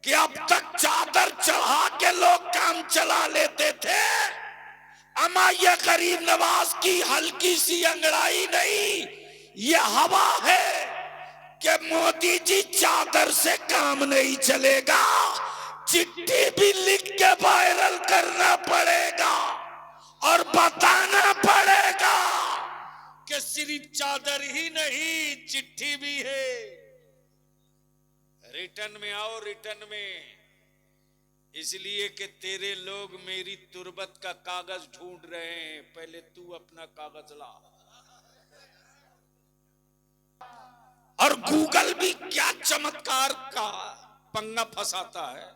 कि अब तक चादर चढ़ा के लोग काम चला लेते थे, अमा ये गरीब नवाज की हल्की सी अंगड़ाई नहीं, ये हवा है कि मोदी जी चादर से काम नहीं चलेगा, चिट्ठी भी लिख के वायरल करना पड़ेगा और बताना पड़ेगा कि सिर्फ चादर ही नहीं चिट्ठी भी है। रिटर्न में आओ, रिटर्न में, इसलिए कि तेरे लोग मेरी तुरबत का कागज ढूंढ रहे हैं, पहले तू अपना कागज ला। और गूगल भी क्या चमत्कार का पंगा फंसाता है।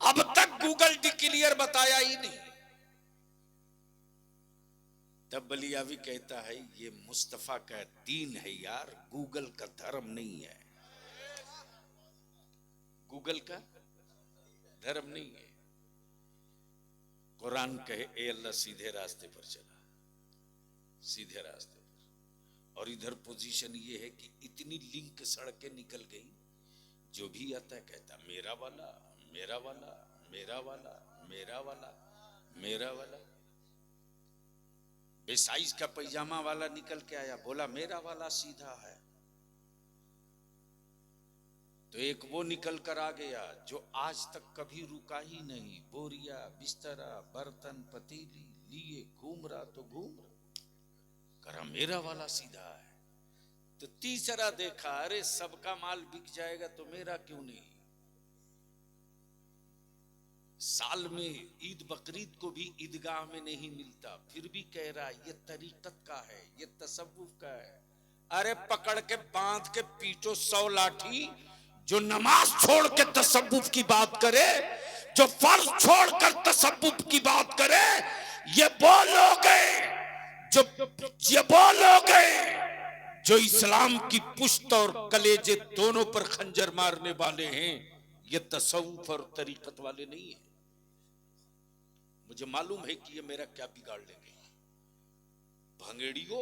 अब तक गूगल डिक्लेयर बताया ही नहीं। तब बलियावी कहता है ये मुस्तफा का दीन है यार, गूगल का धर्म नहीं है, गूगल का धर्म नहीं है। कुरान कहे ए अल्लाह सीधे रास्ते पर चला, सीधे रास्ते पर। और इधर पोजीशन ये है कि इतनी लिंक सड़कें निकल गई, जो भी आता है कहता मेरा वाला, मेरा वाला, मेरा वाला, मेरा वाला, मेरा वाला। बेसाइज का पैजामा वाला निकल के आया, बोला मेरा वाला सीधा है। तो एक वो निकल कर आ गया जो आज तक कभी रुका ही नहीं, बोरिया बिस्तरा बर्तन पतीली लिए घूम रहा तो घूम रहा, करा मेरा वाला सीधा है। तो तीसरा देखा, अरे सबका माल बिक जाएगा तो मेरा क्यों नहीं। साल में ईद बकरीद को भी ईदगाह में नहीं मिलता, फिर भी कह रहा ये तरीकत का है, ये तसव्वुफ का है। अरे पकड़ के बांध के पीटो 100 लाठी, जो नमाज छोड़ के तसव्वुफ की बात करे, जो फर्ज छोड़कर तसव्वुफ की बात करे, ये वो लोग हैं जो इस्लाम की पुश्त और कलेजे दोनों पर खंजर मारने वाले हैं। ये तसव्वुफ और तरीकत वाले नहीं है। मुझे मालूम है कि ये मेरा क्या बिगाड़ लेंगे। भंगेड़ियों,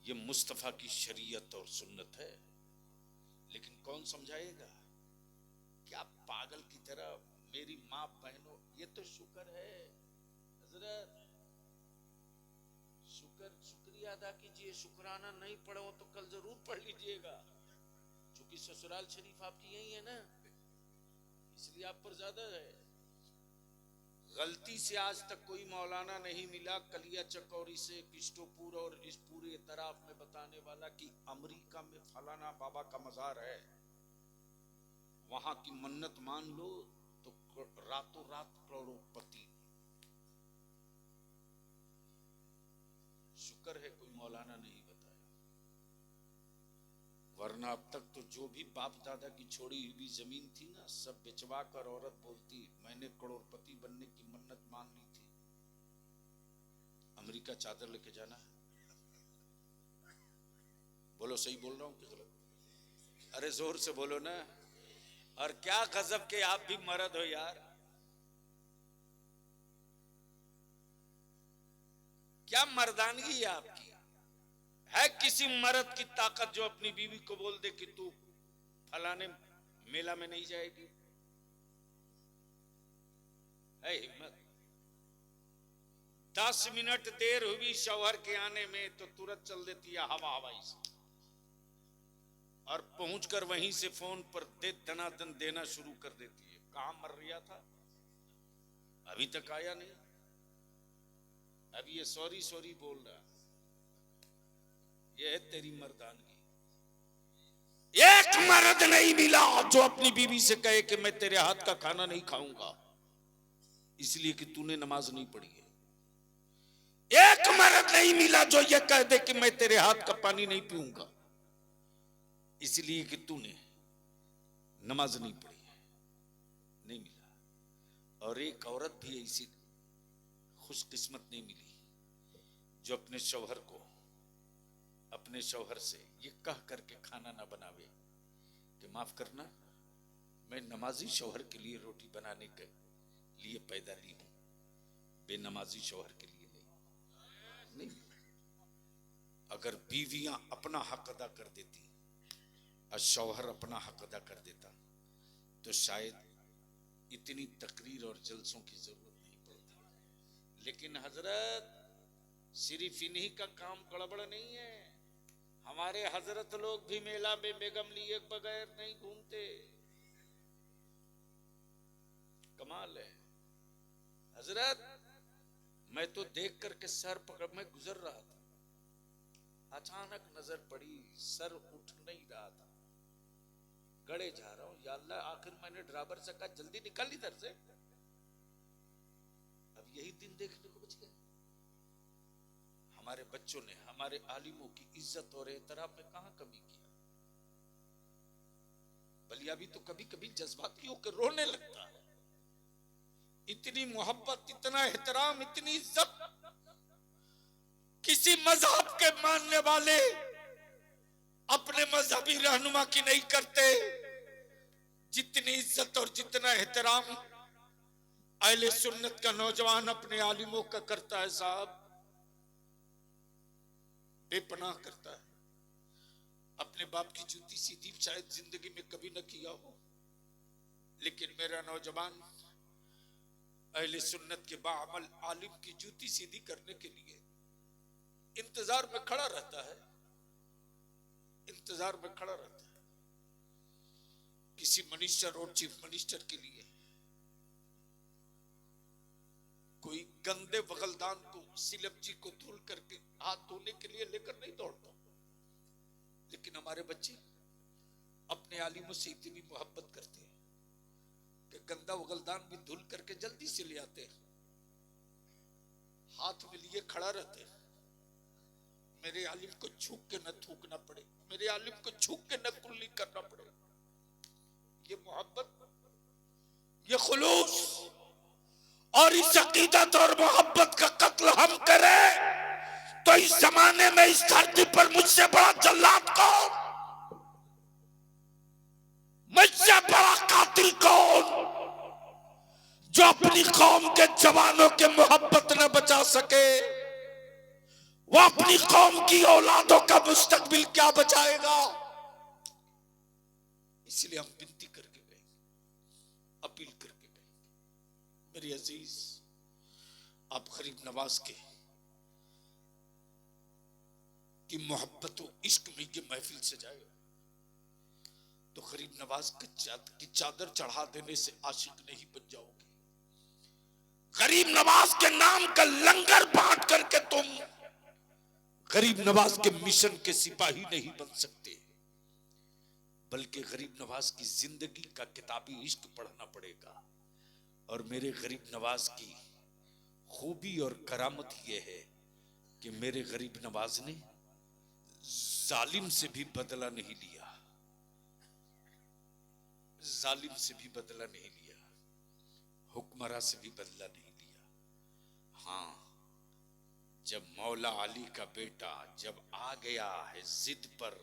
ये मुस्तफा की शरीयत और सुन्नत है, लेकिन कौन समझाएगा। क्या पागल की तरह मेरी माँ बहनों, ये तो शुक्र है हजरत, शुक्रिया अदा कीजिए। शुक्राना नहीं पढ़े हो तो कल जरूर पढ़ लीजिएगा, क्योंकि ससुराल शरीफ आपकी यही है ना, इसलिए आप पर ज्यादा है। गलती से आज तक कोई मौलाना नहीं मिला कलिया चकौरी से किस्टोपुर और इस पूरे तरफ में बताने वाला कि अमेरिका में फलाना बाबा का मजार है, वहां की मन्नत मान लो तो रातों रात करोड़पति। शुक्र है कोई मौलाना नहीं बताया, वरना अब तक तो जो भी बाप दादा की छोड़ी हुई जमीन थी ना, सब बेचवा कर औरत बोलती मैंने करोड़पति बनने की मन्नत मान ली थी, अमेरिका चादर लेके जाना है। बोलो सही बोल रहा हूं कि गलत? अरे जोर से बोलो ना। और क्या गजब के आप भी मर्द हो यार, क्या मर्दानगी है आपकी। है किसी मर्द की ताकत जो अपनी बीवी को बोल दे कि तू फलाने मेला में नहीं जाएगी? है हिम्मत? 10 मिनट देर हुई शौहर के आने में तो तुरंत चल देती है हवा हवाई से, और पहुंचकर वहीं से फोन पर दनादन देना शुरू कर देती है। कहां मर रहा था, अभी तक आया नहीं, अभी ये सॉरी सॉरी बोल रहा। ये है तेरी मर्दानगी। एक मर्द नहीं मिला जो अपनी बीवी से कहे कि मैं तेरे हाथ का खाना नहीं खाऊंगा इसलिए कि तूने नमाज नहीं पढ़ी है। एक मर्द नहीं मिला जो ये कह दे कि मैं तेरे हाथ का पानी नहीं पीऊंगा इसलिए कि तूने नमाज नहीं पढ़ी है। नहीं मिला। और एक औरत भी ऐसी खुशकिस्मत नहीं मिली जो अपने शौहर को, अपने शौहर से ये कह करके खाना ना बनावे कि माफ करना मैं नमाजी शौहर के लिए रोटी बनाने के लिए पैदा ली हूं, बेनमाजी शौहर के लिए नहीं। अगर बीवियां अपना हक अदा कर देती, और शौहर अपना हक अदा कर देता तो शायद इतनी तकरीर और जलसों की जरूरत नहीं पड़ती। लेकिन हजरत सिर्फ इन्हीं का काम गड़बड़ नहीं है, हमारे हजरत लोग भी मेला में बेगम लिए बगैर नहीं घूमते। कमाल है हजरत। मैं तो देख करके सर पकड़ में गुजर रहा था, अचानक नजर पड़ी, सर उठ नहीं रहा था, गड़े जा रहा हूं, या अल्लाह, आखिर मैंने ड्राइवर से कहा जल्दी निकल इधर से, अब यही दिन देखने को बच गया। हमारे बच्चों ने हमारे आलिमों की इज्जत और एहतराम में कहां कमी किया। बलिया भी तो कभी कभी जज्बाती होकर रोने लगता है। इतनी मोहब्बत, इतना एहतराम, इतनी इज्जत किसी मजहब के मानने वाले अपने मजहबी रहनुमा की नहीं करते, जितनी इज्जत और जितना एहतराम अहले सुन्नत का नौजवान अपने आलिमों का करता है साहब, बेपनाह करता है। अपने बाप की जूती सीधी शायद जिंदगी में कभी न किया हो, लेकिन मेरा नौजवान अहले सुन्नत के बाअमल आलिम की जूती सीधी करने के लिए इंतजार में खड़ा रहता है, इंतजार में खड़ा रहता है। किसी मिनिस्टर और चीफ मिनिस्टर के लिए कोई गंदे बगलदान को, सिलबजी को धुल करके हाथ धोने के लिए लेकर नहीं दौड़ता, लेकिन हमारे बच्चे अपने आलिमों से इतनी मोहब्बत करते हैं कि गंदा बगलदान भी धुल करके जल्दी से ले आते हैं, हाथ में लिए खड़ा रहते हैं। मेरे आलिम को छूक के न थूकना पड़े, मेरे आलिम को छूक के न कुल्ली करना पड़े। ये मोहब्बत, ये खुलूस और इस अकीदत और मोहब्बत का कत्ल हम करें तो इस जमाने में इस धरती पर मुझसे बड़ा जल्लाद कौन, मुझसे बड़ा कातिल कौन, जो अपनी कौम के जवानों के मोहब्बत न बचा सके, वो अपनी कौम की औलादों का मुस्तकबिल क्या बचाएगा। इसलिए हम विनती करके गए, अपील करके गए, मेरे अजीज आप गरीब नवाज की मोहब्बत और इश्क में ये महफिल सजाए तो गरीब नवाज की चादर चढ़ा देने से आशिक नहीं बन जाओगे। गरीब नवाज के नाम का लंगर बांट करके तुम गरीब नवाज के मिशन के सिपाही नहीं बन सकते, बल्कि गरीब नवाज की जिंदगी का किताबी इश्क पढ़ना पड़ेगा। और मेरे गरीब नवाज की खूबी और करामत यह है कि मेरे गरीब नवाज ने जालिम से भी बदला नहीं लिया, जालिम से भी बदला नहीं लिया, हुक्मरान से भी बदला नहीं लिया। हाँ, जब मौला अली का बेटा जब आ गया है जिद पर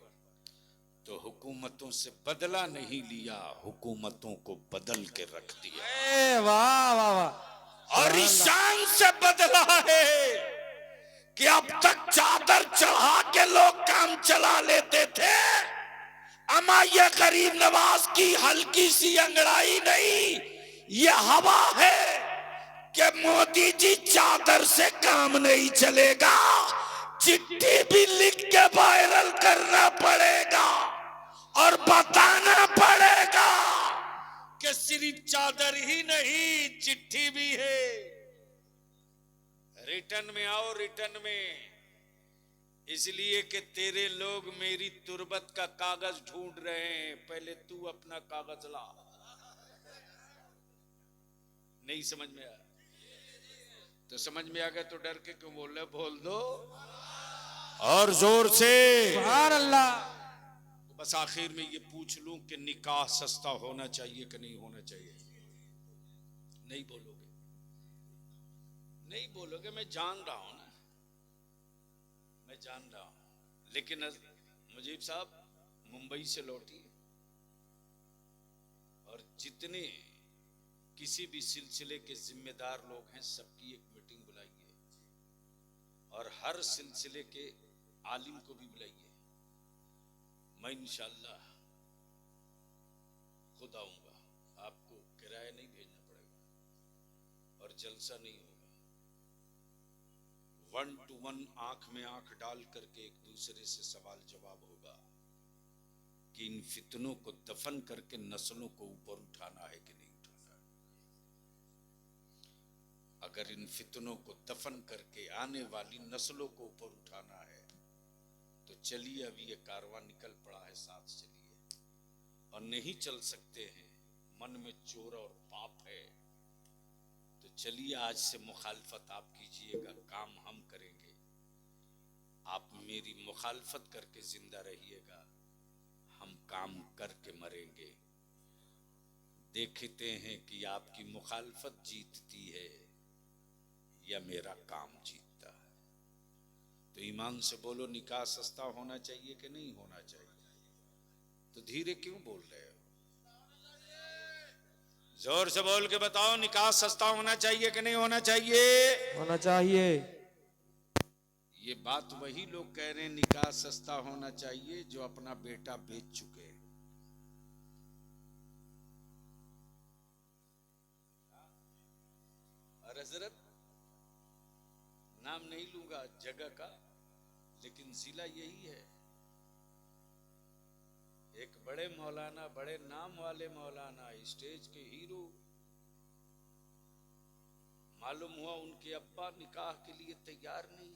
तो हुकूमतों से बदला नहीं लिया, हुकूमतों को बदल के रख दिया। वाह वाह वाह। और ईशान से बदला है कि अब तक चादर चढ़ा के लोग काम चला लेते थे, अमा ये गरीब नवाज की हल्की सी अंगड़ाई नहीं, ये हवा है कि मोदी जी चादर से काम नहीं चलेगा, चिट्ठी भी लिख के वायरल करना पड़ेगा और बताना पड़ेगा कि सिर्फ चादर ही नहीं चिट्ठी भी है। रिटर्न में आओ, रिटर्न में, इसलिए कि तेरे लोग मेरी तुरबत का कागज ढूंढ रहे हैं, पहले तू अपना कागज ला। नहीं समझ में आया तो समझ में आ गया तो डर के क्यों बोल रहे, बोल दो और जोर से सुभान अल्लाह। बस आखिर में ये पूछ लूं कि निकाह सस्ता होना चाहिए कि नहीं होना चाहिए? नहीं बोलोगे, नहीं बोलोगे, मैं जान रहा हूं ना, मैं जान रहा हूं। लेकिन मुजीब साहब मुंबई से लौटी और जितने किसी भी सिलसिले के जिम्मेदार लोग हैं सबकी एक मीटिंग बुलाइए और हर सिलसिले के आलिम को भी बुलाइए। मैं इंशाअल्लाह खुद आऊंगा, आपको किराया नहीं भेजना पड़ेगा और जलसा नहीं होगा। 1 to 1 आंख में आंख डाल करके एक दूसरे से सवाल जवाब होगा कि इन फितनों को दफन करके नस्लों को ऊपर उठाना है कि नहीं उठाना है। अगर इन फितनों को दफन करके आने वाली नस्लों को ऊपर उठाना है तो चलिए, अभी ये कारवां निकल पड़ा है, साथ चलिए। और नहीं चल सकते हैं, मन में चोर और पाप है, तो चलिए आज से मुखालफत आप कीजिएगा, काम हम करेंगे, आप मेरी मुखालफत करके जिंदा रहिएगा, हम काम करके मरेंगे। देखते हैं कि आपकी मुखालफत जीतती है या मेरा काम जीतता है। तो ईमान से बोलो, निकाह सस्ता होना चाहिए कि नहीं होना चाहिए? तो धीरे क्यों बोल रहे हो? जोर से बोल के बताओ, निकाह सस्ता होना चाहिए कि नहीं होना चाहिए? होना चाहिए। ये बात वही लोग कह रहे हैं निकाह सस्ता होना चाहिए जो अपना बेटा बेच चुके हैं। और हजरत, नाम नहीं लूंगा जगह का, लेकिन जिला यही है। एक बड़े मौलाना, बड़े नाम वाले मौलाना, स्टेज के हीरो, मालूम हुआ उनके अब्बा निकाह के लिए तैयार नहीं।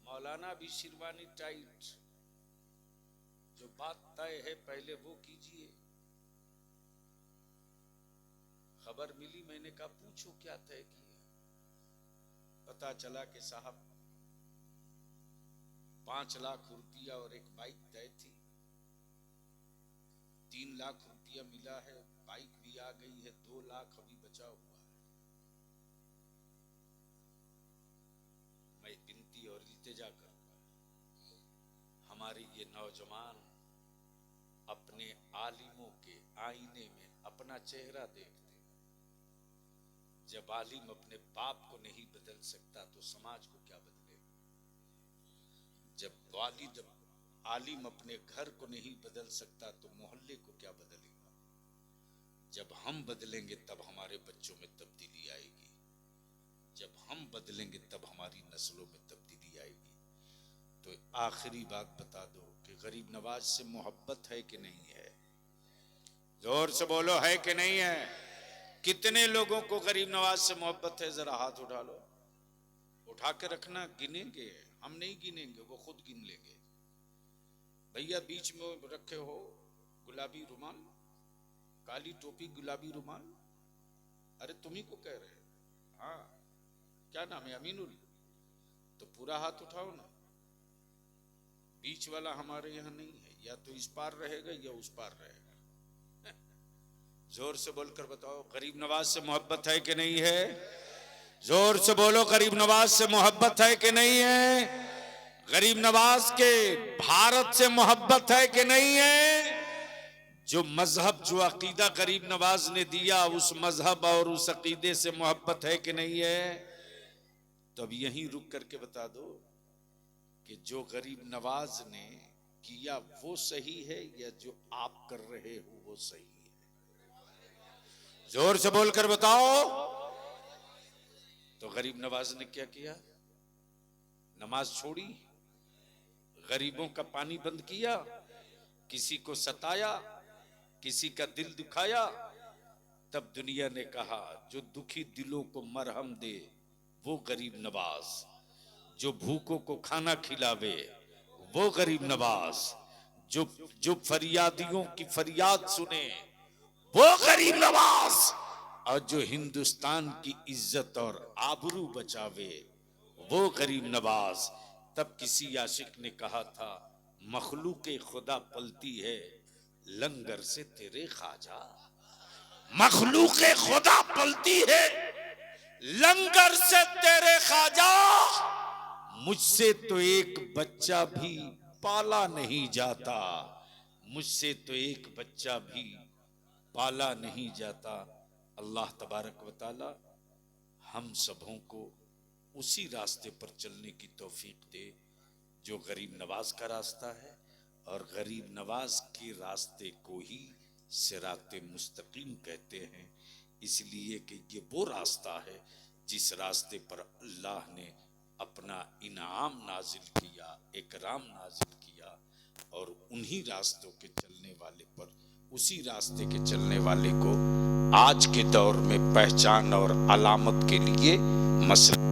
मौलाना भी शेरवानी टाइट, जो बात तय है पहले वो कीजिए। खबर मिली, मैंने कहा पूछो क्या तय किया। पता चला कि साहब 5 लाख रुपया और एक बाइक तय थी, 3 लाख रुपया मिला है, बाइक भी आ गई है, 2 लाख अभी बचा हुआ है। मैं विनती और इल्तिजा करूंगा, हमारे ये नौजवान अपने आलिमों के आईने में अपना चेहरा देखते हैं। जब आलिम अपने बाप को नहीं बदल सकता तो समाज को क्या बदलेगा? जब आलिम अपने घर को नहीं बदल सकता तो मोहल्ले को क्या बदलेगा? जब हम बदलेंगे तब हमारे बच्चों में तब्दीली आएगी, जब हम बदलेंगे तब हमारी नस्लों में तब्दीली आएगी। तो आखिरी बात बता दो कि गरीब नवाज से मोहब्बत है कि नहीं है? जोर से बोलो, है कि नहीं है? कितने लोगों को गरीब नवाज से मोहब्बत है? जरा हाथ उठा लो, उठा के रखना, गिनेंगे, हम नहीं गिनेंगे, वो खुद गिन लेंगे। भैया बीच में रखे हो गुलाबी रुमाल, काली टोपी, गुलाबी रुमाल, अरे तुम्ही को कह रहे हैं। हाँ, क्या नाम है? अमीनुल। तो पूरा हाथ उठाओ ना। बीच वाला हमारे यहाँ नहीं है, या तो इस पार रहेगा या उस पार रहेगा। जोर से बोलकर बताओ, गरीब नवाज से मोहब्बत है कि नहीं है? जोर से बोलो, गरीब नवाज से मोहब्बत है कि नहीं है? गरीब नवाज के भारत से मोहब्बत है कि नहीं है? जो मजहब, जो अकीदा गरीब नवाज ने दिया, उस मजहब और उस अकीदे से मोहब्बत है कि नहीं है? तो अब यहीं रुक करके बता दो कि जो गरीब नवाज ने किया वो सही है या जो आप कर रहे हो वो सही है? जोर से बोलकर बताओ। तो गरीब नवाज ने क्या किया? नमाज छोड़ी, गरीबों का पानी बंद किया, किसी को सताया, किसी का दिल दुखाया। तब दुनिया ने कहा जो दुखी दिलों को मरहम दे वो गरीब नवाज, जो भूखों को खाना खिलावे वो गरीब नवाज, जो फरियादियों की फरियाद सुने वो गरीब नवाज, और जो हिंदुस्तान की इज्जत और आबरू बचावे वो गरीब नवाज। तब किसी आशिक ने कहा था, मखलूके खुदा पलती है लंगर से तेरे ख्वाजा। मखलूके खुदा पलती है लंगर से तेरे ख्वाजा। मुझसे तो एक बच्चा भी पाला नहीं जाता, मुझसे तो एक बच्चा भी पाला नहीं जाता। अल्लाह तबारक व तआला हम सबों को उसी रास्ते पर चलने की तौफीक दे जो गरीब नवाज का रास्ता है, और गरीब नवाज के रास्ते को ही सिराते मुस्तकीम कहते हैं, इसलिए कि ये वो रास्ता है जिस रास्ते पर अल्लाह ने अपना इनाम नाजिल किया, इकराम नाजिल किया, और उन्हीं रास्तों के चलने वाले पर, उसी रास्ते के चलने वाले को आज के दौर में पहचान और अलामत के लिए मसला